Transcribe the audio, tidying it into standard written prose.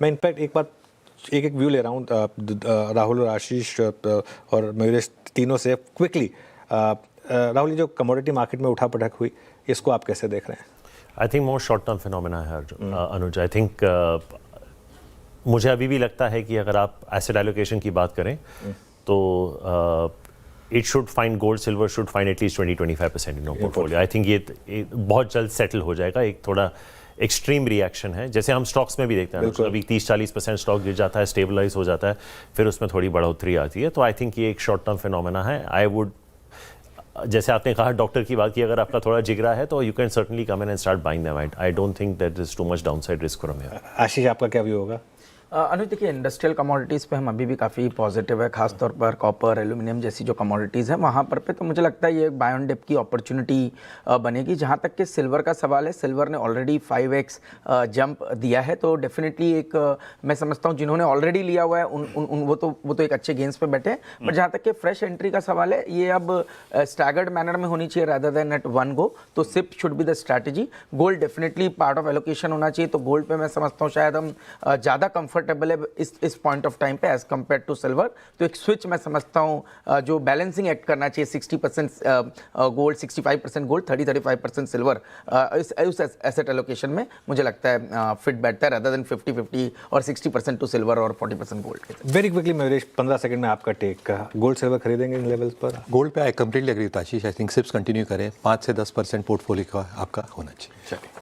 मैं इनफैक्ट एक व्यू ले रहा हूँ राहुल और आशीष और मयूरेश तीनों से क्विकली। राहुल, जो कमोडिटी मार्केट में उठापटक हुई, इसको आप कैसे देख रहे हैं? I think more short term phenomena है अनुज। आई थिंक मुझे अभी भी लगता है कि अगर आप एसेट एलोकेशन की बात करें तो it should find gold silver should find at least 20-25% in portfolio. I think ये बहुत जल्द सेटल हो जाएगा। एक थोड़ा एक्सट्रीम रिएक्शन है, जैसे हम स्टॉक्स में भी देखते हैं, अभी 30-40% स्टॉक गिर जाता है, स्टेबलाइज हो जाता है, फिर उसमें थोड़ी बढ़ोतरी आती है। तो आई थिंक ये एक शॉर्ट टर्म फिनोमेना है। आई वुड, जैसे आपने कहा डॉक्टर की बात की, अगर आपका थोड़ा जिगरा है तो you can certainly come in and start buying them. I don't think that is too much downside risk from here. Ashish, आपका क्या व्यू होगा? अनुज, देखिए इंडस्ट्रियल कमोडिटीज़ पे हम अभी भी काफ़ी पॉजिटिव है, खासतौर पर कॉपर, एल्यूमिनियम जैसी जो कमोडिटीज़ हैं वहाँ पर पे तो मुझे लगता है ये बाय ऑन डिप की अपॉर्चुनिटी बनेगी। जहाँ तक कि सिल्वर का सवाल है, सिल्वर ने ऑलरेडी 5x जंप दिया है, तो डेफिनेटली एक मैं समझता हूँ जिन्होंने ऑलरेडी लिया हुआ है वो तो एक अच्छे गेंस पे बैठे हैं। पर जहाँ तक कि फ्रेश एंट्री का सवाल है, ये अब स्टैगर्ड मैनर में होनी चाहिए rather than at one go. तो SIP should be the strategy. Gold definitely part of allocation होना चाहिए, तो गोल्ड पे मैं समझता हूँ शायद हम ज़्यादा कंफर्टेबल है इस पॉइंट ऑफ टाइम पे एज कंपेयर टू सिल्वर। तो एक स्विच मैं समझता हूँ जो बैलेंसिंग एक्ट करना चाहिए, 60% गोल्ड, 65% गोल्ड, 30-35% सिल्वर, उस एसेट एलोकेशन में मुझे लगता है फिट बैठता है रादर देन 50-50 और 60% टू सिल्वर और 40% gold. Very quickly Mayuresh, 15 second में आपका टेक। गोल्ड सिल्वर खरीदेंगे इन लेवल्स पर? गोल्ड पे I completely agree with Ashish. I think SIPs continue करें, 5 से 10% पोर्टफोलियो का आपका होना चाहिए। चलिए।